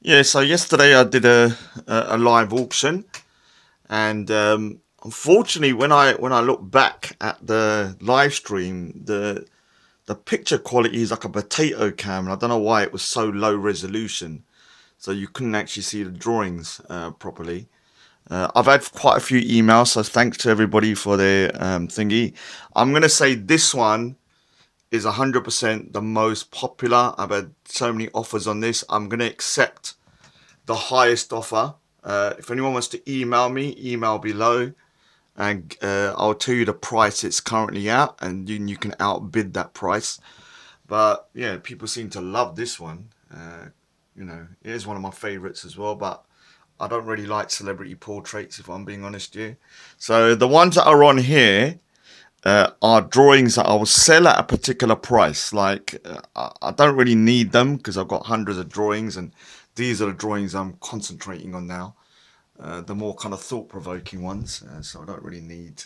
Yeah, so yesterday I did a live auction, and unfortunately, when I look back at the live stream, the picture quality is like a potato cam, and I don't know why it was so low resolution, so you couldn't actually see the drawings properly. I've had quite a few emails, so thanks to everybody for their thingy. I'm gonna say this one is 100% the most popular. I've had so many offers on this. I'm gonna accept the highest offer. If anyone wants to email me, email below, and I'll tell you the price it's currently at, and you can outbid that price. But yeah, people seem to love this one. It is one of my favorites as well. But I don't really like celebrity portraits, if I'm being honest with you. So the ones that are on here are drawings that I will sell at a particular price. Like I don't really need them because I've got hundreds of drawings, and these are the drawings I'm concentrating on now. The more kind of thought-provoking ones. So I don't really need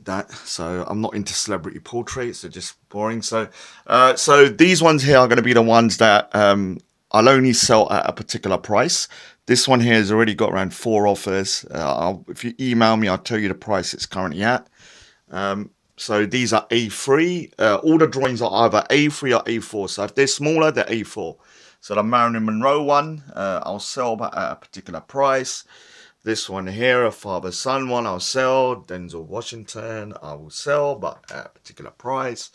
that. So I'm not into celebrity portraits; they're just boring. So these ones here are going to be the ones that I'll only sell at a particular price. This one here has already got around four offers. If you email me, I'll tell you the price it's currently at. So these are A3. All the drawings are either A3 or A4. So if they're smaller, they're A4. So the Marilyn Monroe one, I'll sell at a particular price. This one here, a father-son one, I'll sell. Denzel Washington, I will sell, but at a particular price.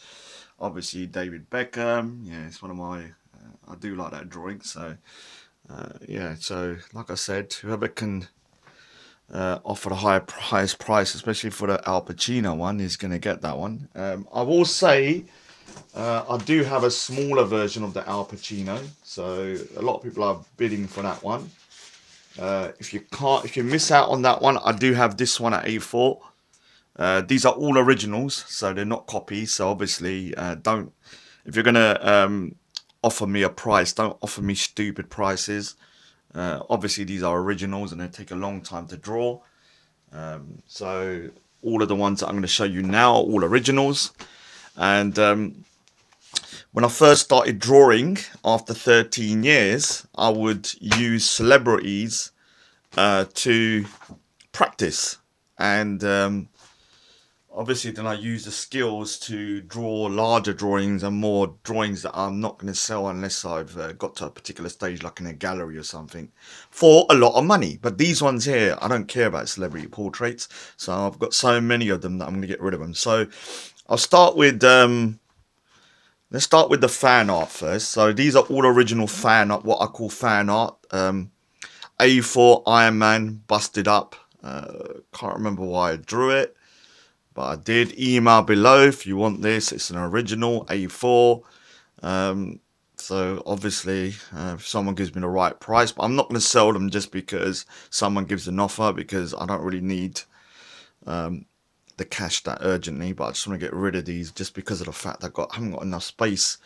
Obviously, David Beckham. Yeah, it's one of my. I do like that drawing. So yeah. So like I said, whoever can offer the highest price, especially for the Al Pacino one, is going to get that one. I will say I do have a smaller version of the Al Pacino, so a lot of people are bidding for that one. If you miss out on that one, I do have this one at A4. These are all originals, so they're not copies. So obviously, don't if you're gonna offer me a price, don't offer me stupid prices. Obviously, these are originals and they take a long time to draw. So all of the ones that I'm going to show you now are all originals. And when I first started drawing after 13 years, I would use celebrities to practice. And obviously, then I use the skills to draw larger drawings and more drawings that I'm not going to sell unless I've got to a particular stage, like in a gallery or something, for a lot of money. But these ones here, I don't care about celebrity portraits, so I've got so many of them that I'm going to get rid of them. So I'll start with let's start with the fan art first. So these are all original fan art, what I call fan art. A4 Iron Man busted up. Can't remember why I drew it, but I did. Email below if you want this. It's an original A4. So obviously, if someone gives me the right price, but I'm not going to sell them just because someone gives an offer, because I don't really need the cash that urgently. But I just want to get rid of these just because of the fact I haven't got enough space.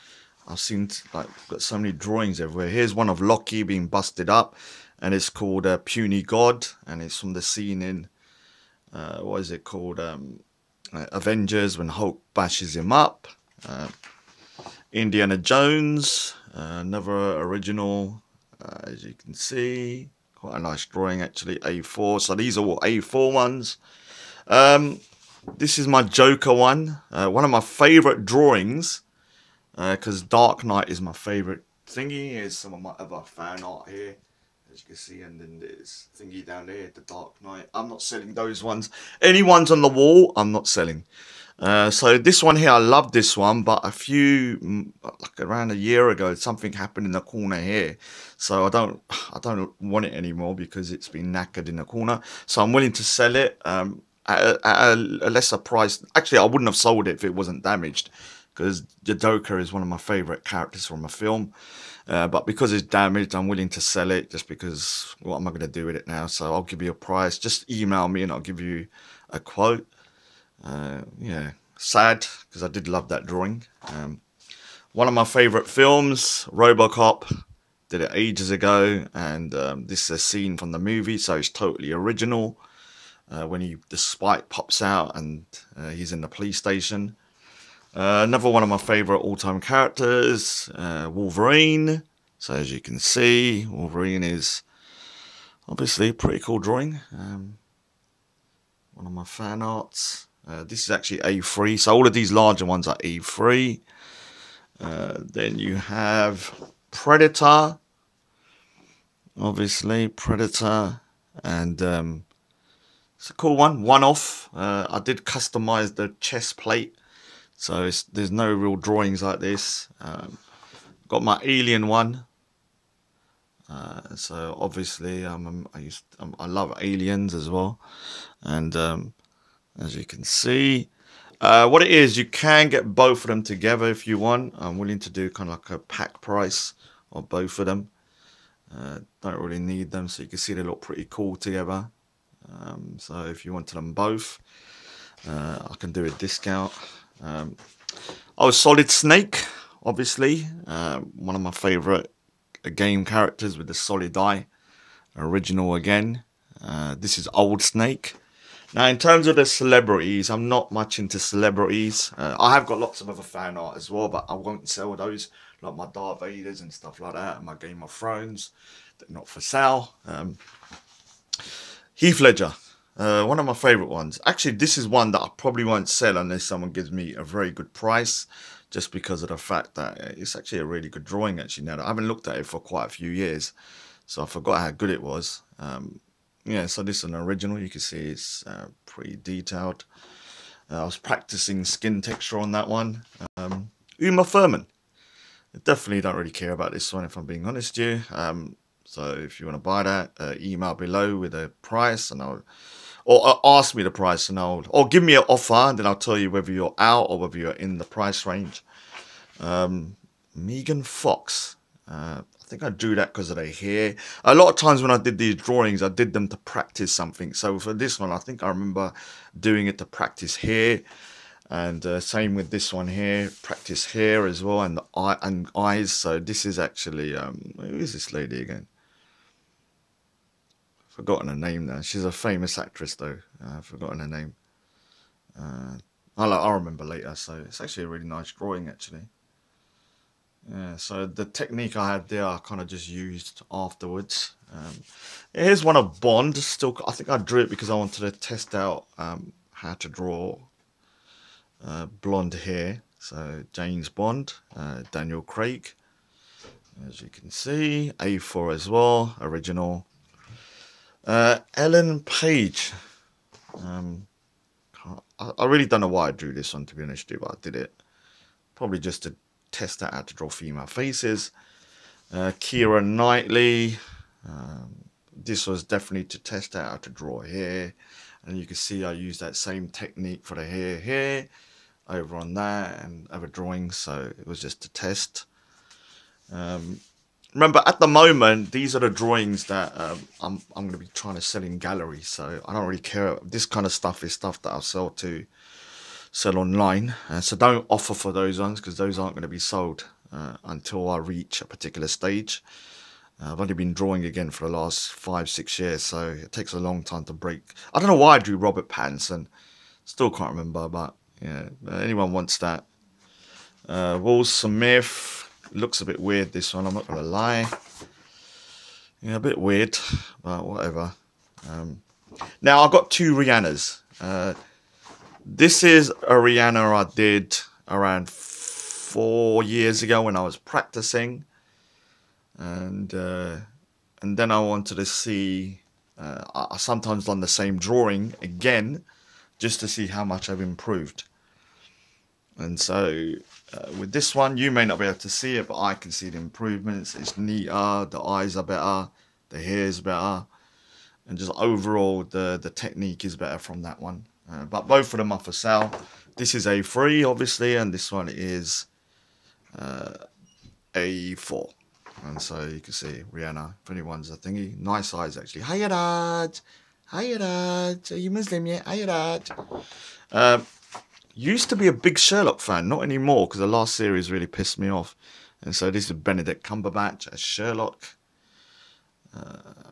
I've seen got so many drawings everywhere. Here's one of Loki being busted up, and it's called Puny God, and it's from the scene in what is it called? Avengers, when Hulk bashes him up. Indiana Jones, another original, as you can see. Quite a nice drawing actually, A4. So these are all A4 ones. This is my Joker one of my favourite drawings, because Dark Knight is my favourite thingy. Here's some of my other fan art here, as you can see, and then there's thingy down there, the Dark Knight. I'm not selling those ones. Any ones on the wall, I'm not selling. So this one here, I love this one, but like around a year ago, something happened in the corner here, so I don't want it anymore because it's been knackered in the corner. So I'm willing to sell it at a lesser price. Actually, I wouldn't have sold it if it wasn't damaged, because Joker is one of my favorite characters from a film. But because it's damaged, I'm willing to sell it just because what am I going to do with it now? So I'll give you a price. Just email me and I'll give you a quote. Yeah, sad because I did love that drawing. One of my favorite films, RoboCop, did it ages ago, and this is a scene from the movie, so it's totally original. When the spike pops out and he's in the police station. Another one of my favorite all-time characters, Wolverine. So as you can see, Wolverine is obviously a pretty cool drawing. One of my fan arts. This is actually A3, so all of these larger ones are A3. Then you have Predator, obviously Predator, and it's a cool one off. I did customize the chest plate, so there's no real drawings like this. Got my Alien one. So obviously I love aliens as well, and as you can see, what it is, you can get both of them together if you want. I'm willing to do kind of like a pack price of both of them. Don't really need them, so you can see they look pretty cool together. So if you wanted them both, I can do a discount. Solid Snake, obviously, one of my favorite game characters with the solid eye. Original again. This is Old Snake. Now, in terms of the celebrities, I'm not much into celebrities. I have got lots of other fan art as well, but I won't sell those, like my Darth Vaders and stuff like that, and my Game of Thrones. They're not for sale. Heath Ledger, one of my favourite ones. Actually, this is one that I probably won't sell unless someone gives me a very good price, just because of the fact that it's actually a really good drawing, actually. Now, I haven't looked at it for quite a few years, so I forgot how good it was. Yeah, so this is an original. You can see it's pretty detailed. I was practicing skin texture on that one. Uma Thurman. I definitely don't really care about this one, if I'm being honest with you. So if you want to buy that, email below with a price, and or ask me the price, and or give me an offer, and then I'll tell you whether you're out or whether you're in the price range. Megan Fox. I think I drew that because of the hair. A lot of times when I did these drawings, I did them to practice something. So for this one, I think I remember doing it to practice hair. And same with this one here, practice hair as well, and the eye and eyes. So this is actually, who is this lady again? Forgotten her name now. She's a famous actress though. I've forgotten her name. I'll remember later. So it's actually a really nice drawing actually. Yeah, so the technique I had there, I kind of just used afterwards. Here's one of Bond. Still, I think I drew it because I wanted to test out how to draw blonde hair. So James Bond, Daniel Craig, as you can see, A4 as well, original. Ellen Page. I really don't know why I drew this one, to be honest with you, but I did it probably just to test out how to draw female faces. Keira Knightley. This was definitely to test out how to draw hair, and you can see I used that same technique for the hair here over on that and other drawings, so it was just to test. Remember, at the moment, these are the drawings that I'm going to be trying to sell in galleries, so I don't really care. This kind of stuff is stuff that I'll sell online, so don't offer for those ones because those aren't going to be sold until I reach a particular stage. I've only been drawing again for the last 5-6 years, so it takes a long time to break. I don't know why I drew Robert Pattinson, still can't remember, but yeah, anyone wants that. Will Smith. Looks a bit weird, this one, I'm not going to lie. Yeah, a bit weird, but whatever. Now, I've got two Rihannas. This is a Rihanna I did around 4 years ago when I was practicing. And then I wanted to see... I sometimes done the same drawing again, just to see how much I've improved. And so with this one, you may not be able to see it, but I can see the improvements. It's neater, the eyes are better, the hair is better, and just overall the technique is better from that one. But both of them are for sale. This is A3, obviously, and this one is A4. And so you can see Rihanna, if anyone's a thingy. Nice eyes, actually. Hiya, Dad. Hiya, Dad. Are you Muslim yet? Hiya, Dad. Used to be a big Sherlock fan, not anymore, because the last series really pissed me off. And so this is Benedict Cumberbatch as Sherlock.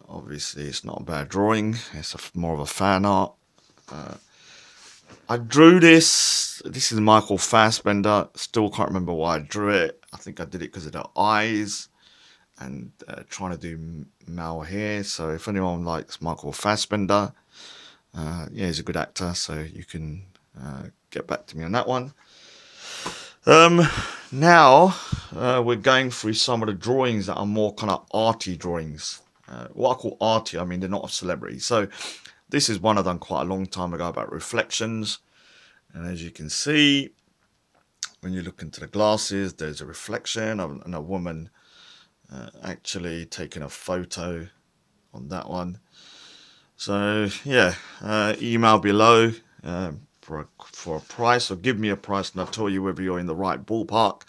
Obviously, it's not a bad drawing. It's more of a fan art. I drew this. This is Michael Fassbender. Still can't remember why I drew it. I think I did it because of the eyes. and trying to do male here. So if anyone likes Michael Fassbender, yeah, he's a good actor, so you can get back to me on that one. Now we're going through some of the drawings that are more kind of arty drawings. What I call arty, I mean they're not of celebrity. So this is one I've done quite a long time ago about reflections, and as you can see, when you look into the glasses, there's a reflection of and a woman actually taking a photo on that one. So yeah, email below for a price, or give me a price, and I'll tell you whether you're in the right ballpark.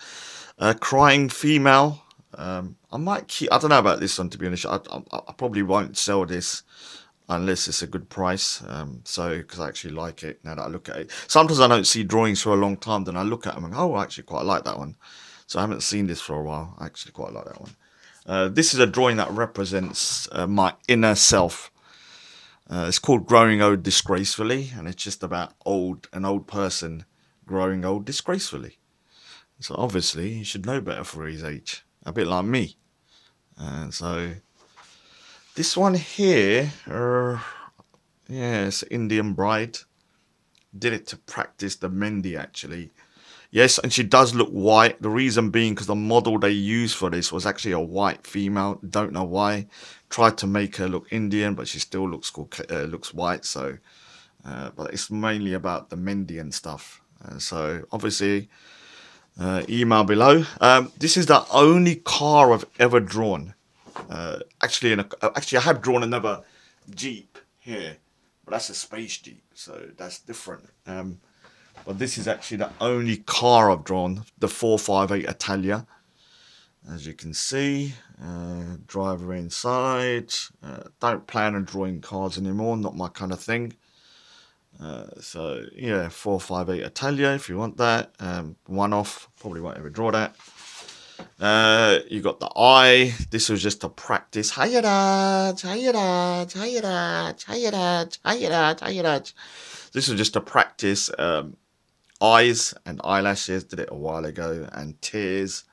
Crying female. I might keep. I don't know about this one, to be honest. I probably won't sell this unless it's a good price. So because I actually like it now that I look at it. Sometimes I don't see drawings for a long time, then I look at them and go, oh, I actually quite like that one. So I haven't seen this for a while. I actually quite like that one. This is a drawing that represents my inner self. It's called Growing Old Disgracefully, and it's just about an old person growing old disgracefully. So obviously he should know better for his age, a bit like me. So this one here, yeah, it's Indian bride. Did it to practice the Mendi actually. Yes, and she does look white. The reason being because the model they used for this was actually a white female. Don't know why. Tried to make her look Indian, but she still looks looks white. So, but it's mainly about the Mendi and stuff. So obviously, email below. This is the only car I've ever drawn. Actually, I have drawn another Jeep here, but that's a space Jeep, so that's different. But this is actually the only car I've drawn, the 458 Italia. As you can see, driver inside. Don't plan on drawing cars anymore, not my kind of thing. So yeah, 458 Italia if you want that. One off, probably won't ever draw that. You got the eye. This was just a practice. This was just a practice. Eyes and eyelashes. Did it a while ago. And tears.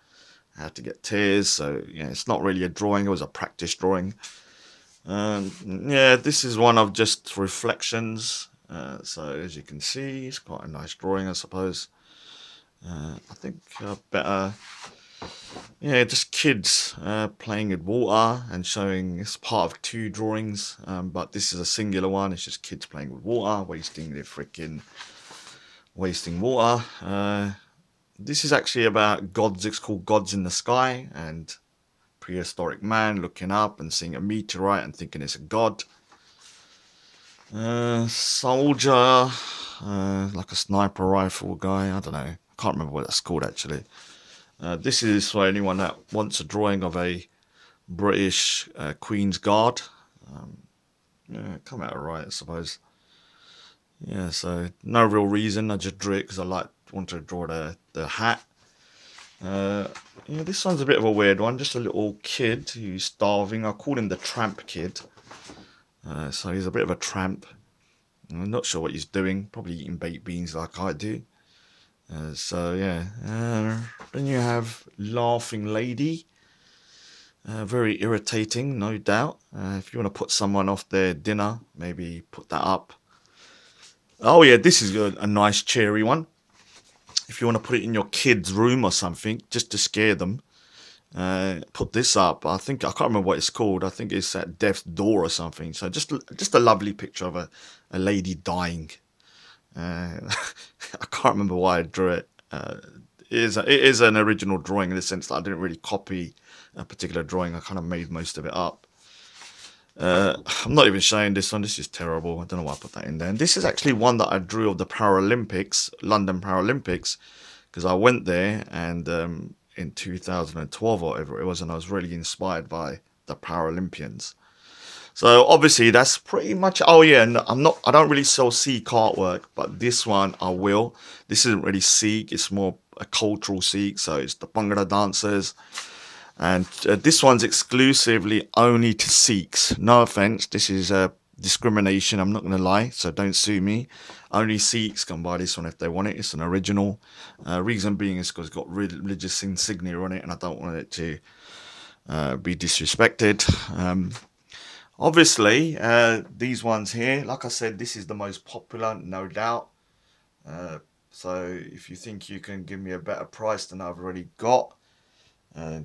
I had to get tears. So yeah, it's not really a drawing. It was a practice drawing. Yeah, this is one of just reflections. So as you can see, it's quite a nice drawing, I suppose. I think better. Yeah, just kids playing with water and showing it's part of two drawings, but this is a singular one. It's just kids playing with water, wasting water. This is actually about gods. It's called Gods in the Sky, and prehistoric man looking up and seeing a meteorite and thinking it's a god. Soldier, like a sniper rifle guy. I don't know. I can't remember what that's called actually. This is for anyone that wants a drawing of a British Queen's Guard. Yeah, come out right, I suppose. Yeah, so no real reason. I just drew it because wanted to draw the hat. Yeah, this one's a bit of a weird one. Just a little kid who's starving. I call him the tramp kid. So he's a bit of a tramp. I'm not sure what he's doing. Probably eating baked beans like I do. So yeah, then you have Laughing Lady. Very irritating, no doubt. If you want to put someone off their dinner, maybe put that up. Oh yeah, this is a nice cheery one. If you want to put it in your kid's room or something, just to scare them, put this up. I can't remember what it's called. I think it's at Death's Door or something. So just a lovely picture of a lady dying. I can't remember why I drew it. It is an original drawing in the sense that I didn't really copy a particular drawing. I kind of made most of it up. I'm not even showing this one. This is terrible. I don't know why I put that in there. And this is actually one that I drew of the Paralympics, London Paralympics, because I went there and in 2012 or whatever it was, and I was really inspired by the Paralympians. So obviously that's pretty much. Oh yeah, and I don't really sell Sikh artwork, but this one I will. This isn't really Sikh. It's more a cultural Sikh. So it's the Bhangra dancers, and this one's exclusively only to Sikhs. No offense, this is discrimination. I'm not going to lie, so don't sue me. Only Sikhs can buy this one if they want it. It's an original. Reason being is because it's got religious insignia on it, and I don't want it to be disrespected. Obviously, these ones here, like I said, this is the most popular, no doubt. So if you think you can give me a better price than I've already got,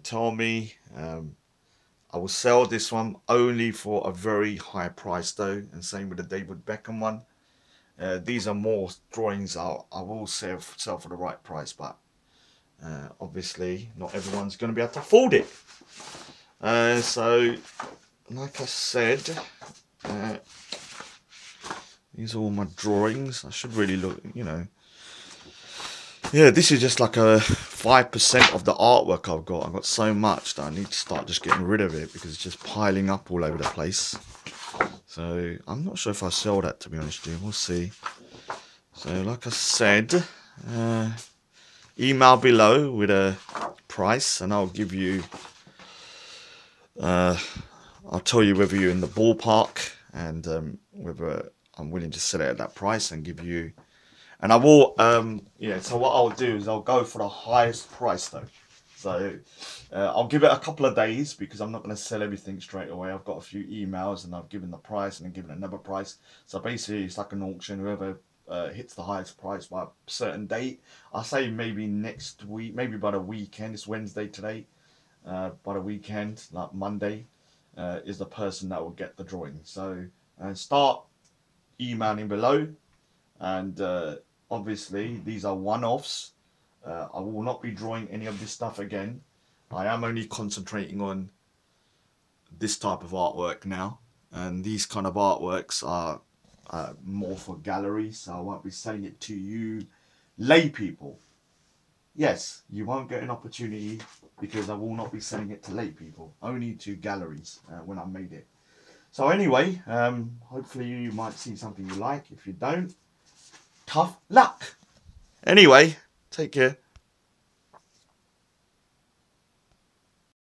tell me. I will sell this one only for a very high price though, and same with the David Beckham one. These are more drawings I will sell for the right price, but obviously not everyone's going to be able to afford it. So, like I said, uh, these are all my drawings. I should really look, Yeah, this is just like a 5% of the artwork I've got. I've got so much that I need to start just getting rid of it because it's just piling up all over the place. So I'm not sure if I sell that, to be honest with you. We'll see. So like I said, email below with a price and I'll give you, I'll tell you whether you're in the ballpark and whether I'm willing to sell it at that price and give you. And I will, so what I'll do is I'll go for the highest price though. So I'll give it a couple of days because I'm not going to sell everything straight away. I've got a few emails and I've given the price and then given another price. So basically it's like an auction. Whoever hits the highest price by a certain date, I'll say maybe next week, maybe by the weekend. It's Wednesday today. By the weekend, like Monday, is the person that will get the drawing. So start emailing below. And obviously these are one-offs. I will not be drawing any of this stuff again. I am only concentrating on this type of artwork now, and these kind of artworks are more for galleries, so I won't be selling it to you lay people. Yes, you won't get an opportunity because I will not be selling it to lay people, only to galleries when I made it. So anyway, hopefully you might see something you like. If you don't, tough luck. Anyway, take care.